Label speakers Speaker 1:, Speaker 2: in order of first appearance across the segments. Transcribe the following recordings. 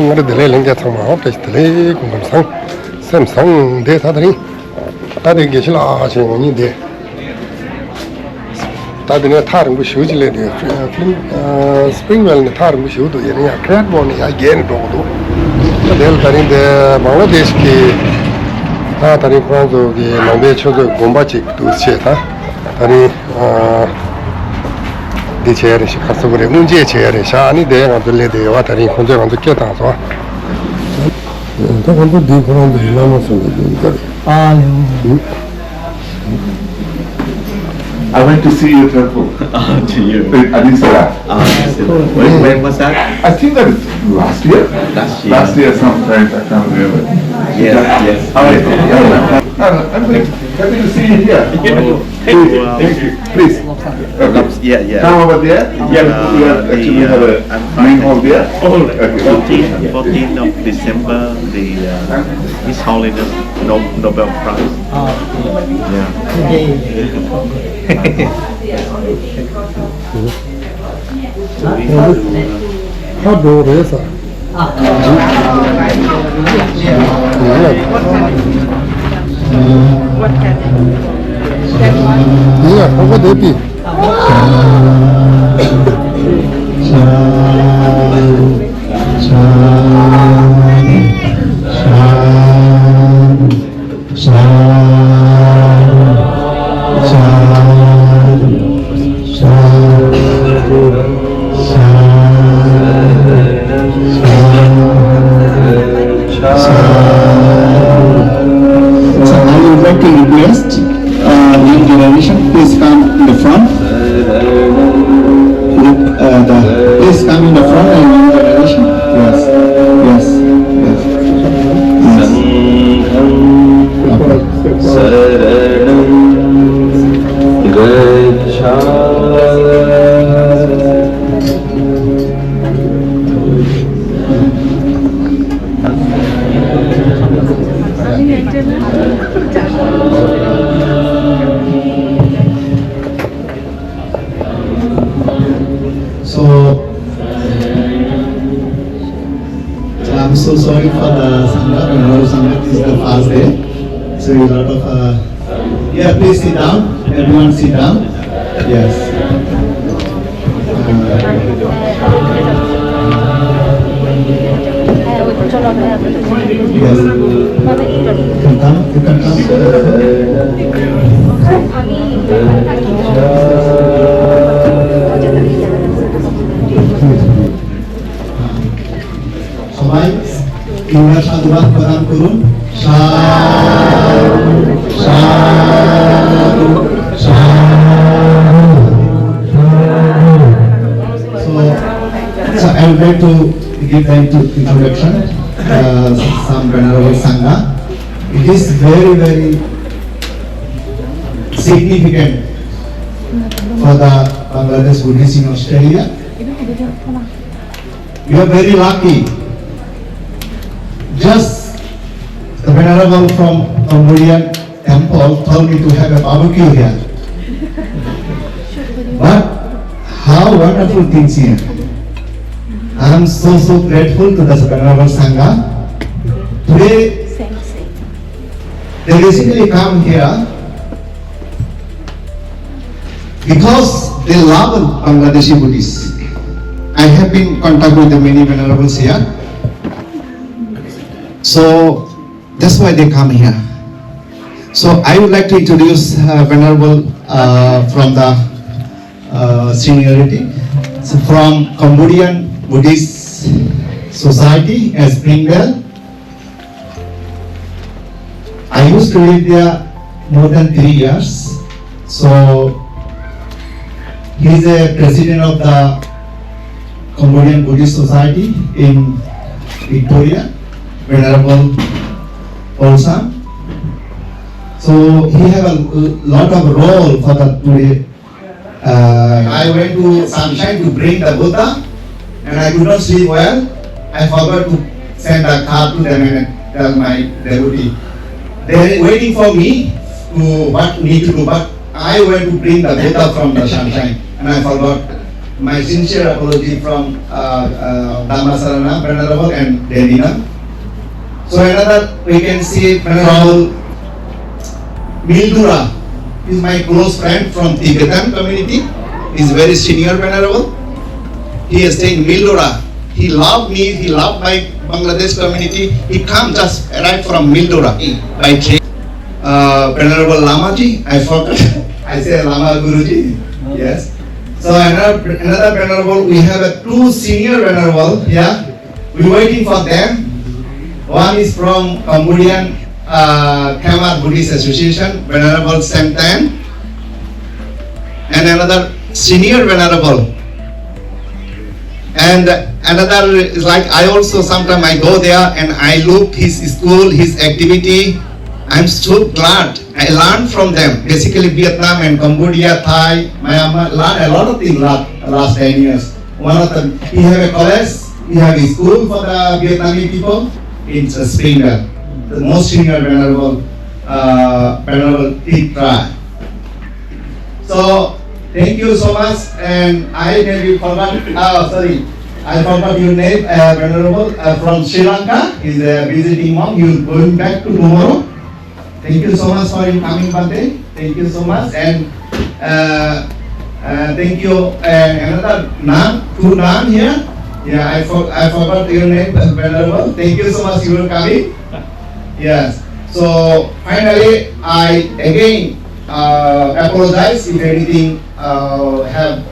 Speaker 1: ngare dele lengja thama ho tes dele kungam sang sem sang de tha dani ta de ge shila che ni de ta de ne thar bu shu ji le de springwell ne thar bu shu do ye ya crat bon ya gen do do del tarin de Bangladesh ki ta tarin kwanzo ge nombe chodo gomba chik du che ta tari di che re shi khaso gore unje che re sha ni de ga le de wa tarin khonje ga ke ta so ta kon di kon de la mo so de
Speaker 2: I went to see your temple.
Speaker 3: To you.
Speaker 2: Adisara.
Speaker 3: When was that?
Speaker 2: I think that is last year.
Speaker 3: Last year.
Speaker 2: Sometime, I can't remember.
Speaker 3: Yes.
Speaker 2: How are you? I'm very happy to see you here. Thank you. Please.
Speaker 3: Yeah.
Speaker 2: Come over there. We actually have a main hall there. Okay.
Speaker 3: 14th of December, His Holiness Nobel Prize.
Speaker 1: ha do re sa yeah how would it be
Speaker 4: Inauguration, please come in the front. Please come in the front and inauguration. Yes. So I'm so sorry for the Sangha. Venerable Sangha, this is the first day. So a lot of yeah, please sit down. Everyone sit down. Yes. You can সবাই ইংরেজি সাধুবাদ প্রদান করুন So I would like to give the introduction, some Venerable Sangha. It is very, very significant for the Bangladesh Buddhist in Australia. We are very lucky. Just the Venerable from Cambodian temple told me to have a barbecue here. But how wonderful things here. I am so grateful to the Venerable Sangha. Today, they basically come here because they love Bangladeshi Buddhists. I have been in contact with the many venerables here. So that's why they come here. So I would like to introduce Venerable from the seniority. So from Cambodian Buddhist Society as Springdale. I used to live there more than 3 years. So he is a president of the Cambodian Buddhist Society in Victoria, Venerable Olsam. So he have a lot of role for the today. I went to Sunshine to bring the Buddha and I could not sleep well. I forgot to send a card to them and tell my devotee. They are waiting for me to what need to do, but I went to bring the Buddha from the Sunshine and I forgot. my sincere apology from Dhammasarana, Venerable and Delina. So another we can see Venerable Mildura is my close friend from Tibetan community. He's very senior Venerable. He is staying Mildura. He loved me, he loved my Bangladesh community. He come just right from Mildura by train. Venerable Lamaji, I forgot. I say Lama Guruji. Yes. So another Venerable, we have two senior Venerable. Yeah. We're waiting for them. One is from Cambodian Khmer Buddhist Association, Venerable Santan. And another senior Venerable. And another is like I also sometimes I go there and I look his school, his activity. I'm so glad. I learned from them. Basically Vietnam and Cambodia, Thai, Myanmar, learned a lot of things last 10 years. One of them, he have a college, he have a school for the Vietnamese people in Springdale. The most senior Venerable Titra. So thank you so much, and I maybe forgot. I forgot your name, Venerable from Sri Lanka. Is a visiting mom. You going back to tomorrow? Thank you so much for your coming birthday. Thank you so much, and thank you. Another Nan, two Nan here. Yeah, I forgot your name, Venerable. Thank you so much. You are coming. Yes. So finally, I again apologize if anything have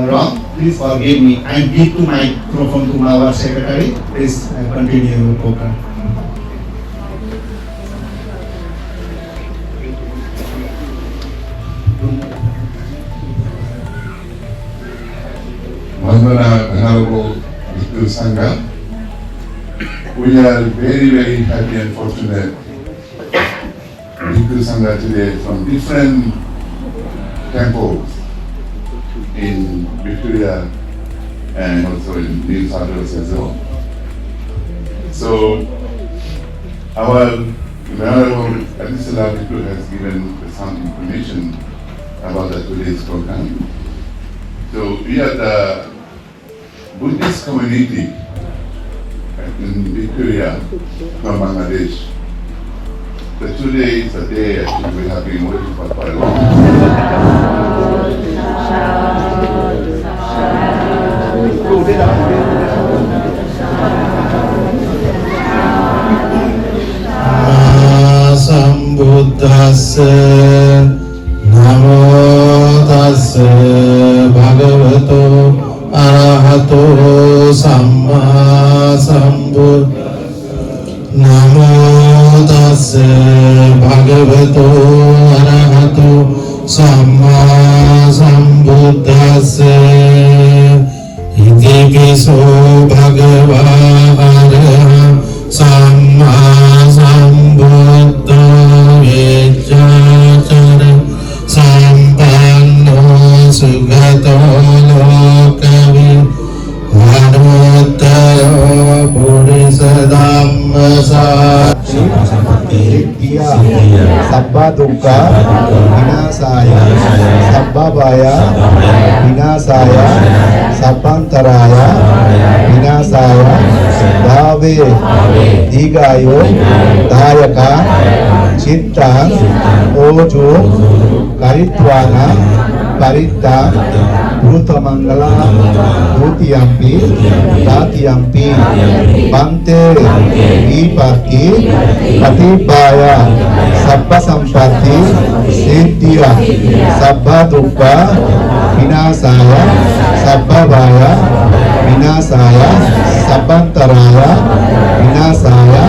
Speaker 4: wrong. Please forgive me. I give to my microphone to our secretary. Please continue your program.
Speaker 2: Vandana Venerable Bhikkhu Sangha, we are very, very happy and fortunate Bhikkhu Sangha today from different temples in Victoria and also in New South Wales as well. So our Venerable Adisala Bhikkhu has given some information about today's program. So we are the Buddhist community in Victoria from Bangladesh. So today is a day actually we have been waiting for quite a long time.
Speaker 5: Sambuddhassa Namo Tassa Bhagavato Arahato Samma Sambuddhassa Namo Tassa Bhagavato Arahato Samma Sambuddhassa Iti Viso Bhagava Araha Samma Sambuddha Vijjachara Sampanno Sugato Lokavi Vanuttara Bodhisattva Sabba Dukkha Vinasaya Sabba Bhaya Vinasaya Sabbantaraya Vinasaya Bhave Digayo Dayaka Chitta Ojo Karitwana Parita Bhutamangala Bhutiyampi Tatiyampi Bante Vipati Patibaya Sabba Sampati Siddhya Sabba Dukkha Vinasaya Sabba Bhaya Vinasaya Sabbantaraya Vinasaya.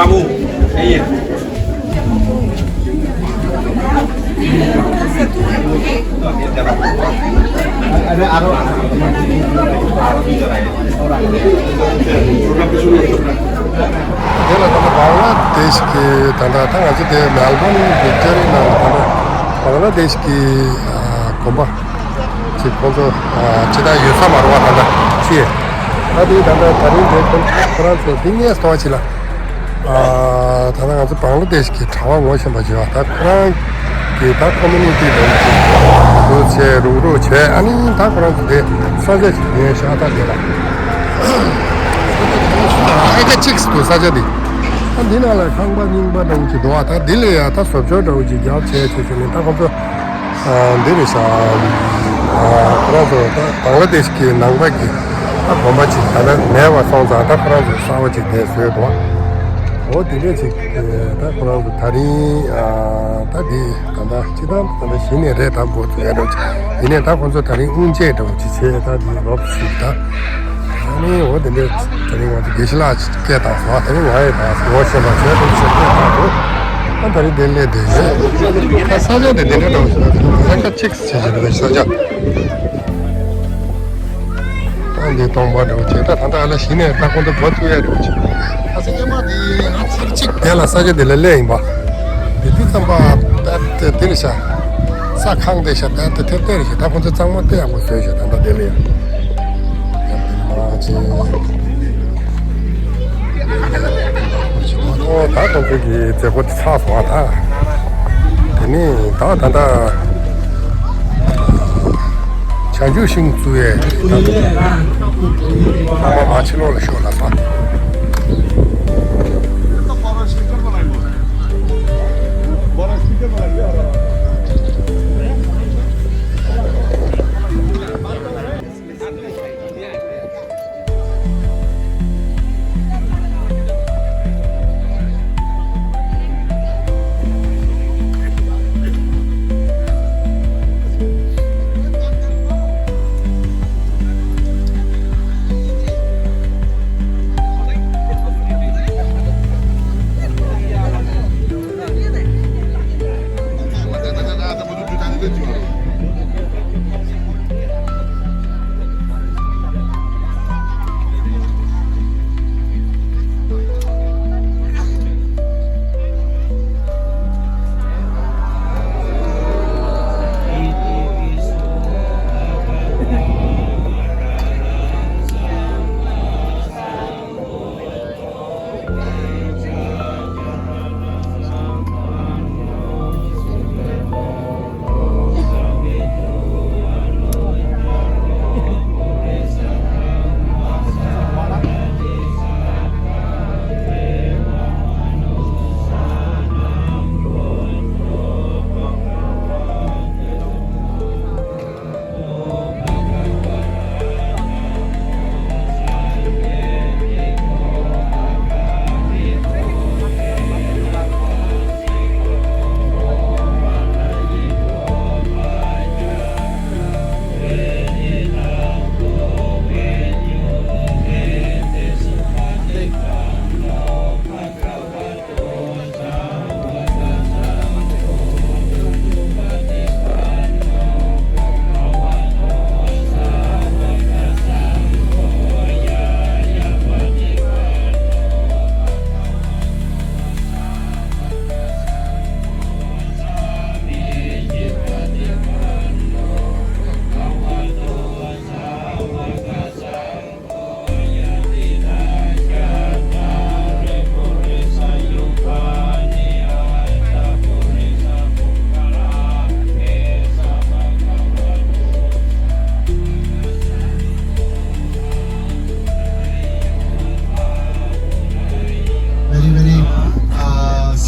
Speaker 6: বাবু এই
Speaker 1: Dela tanda Bangladesh ki tanda tanga zi de Melbourne Victoria na tanda Bangladesh ki komba chi konzo chida yusa marwa tanda chiye tadi tanda tarin de France dingi sto chila tanda nga zi Bangladesh ki chawa ngo shenpa chiwa ta Kurang ki ta community do che rungru che ani ta Kurang zi de saja chi de shata dela 아이가 찍스도 사자디 디나라 강바닝바 동지 도와다 딜레야 다 소저도 우지 야체 체체는 다 거기서 데리사 그래서 방글라데시키 남바기 아 bombachi 다 내와 성자 다 프랑스 사와지 대세도 어디에지 다 프랑스 다리 다디 간다 지단 간다 신내래 다 보여도 이내 다 건서 다리 운제도 지체 다디 없습니다 아니 어딘데 저기 와서 계실라 깨다 와 되는 거야 다 워셔 맞춰 도 다리 될래 돼 사자 되는 거 잠깐 칙스 제대로 사자 근데 동바도 제가 단다 알아 신에 딱 건도 버텨야 되지 사실 마디 칙 될라 사자 될래 임바 비비 삼바 때 되리샤 사강대샤 때 때리시 다 건도 장못 때 하고 써야 단다 될래 다 거기 저거 차서 왔다. 되니 다 단다. 자주신주에 아마 마치로를 쉬어놨어.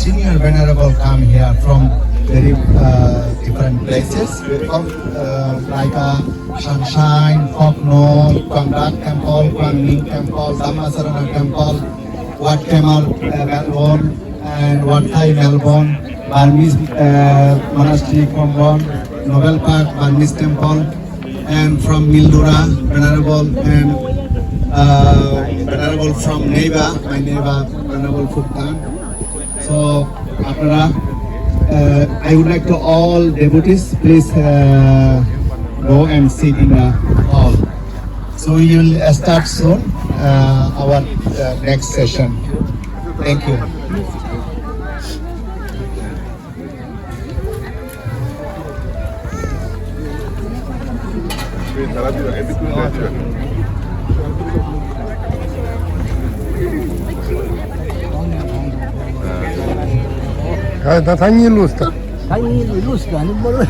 Speaker 4: Senior venerable come here from very different places. We come like Sunshine, Kokno, Kwangrat Temple, Kwangning Temple, Dhammasarana Temple, Wat Kemal Melbourne, and Wat Thai Melbourne, Burmese Monastery Melbourne, Novel Park Burmese Temple, and from Mildura Venerable, and venerable from neighbor, my neighbor, venerable Fuktan. So, I would like to all devotees, please go and sit in the hall. So we will start soon our next session. Thank you.
Speaker 1: 다 당일로 스타.
Speaker 6: 당연히 루스가 아닌 걸로.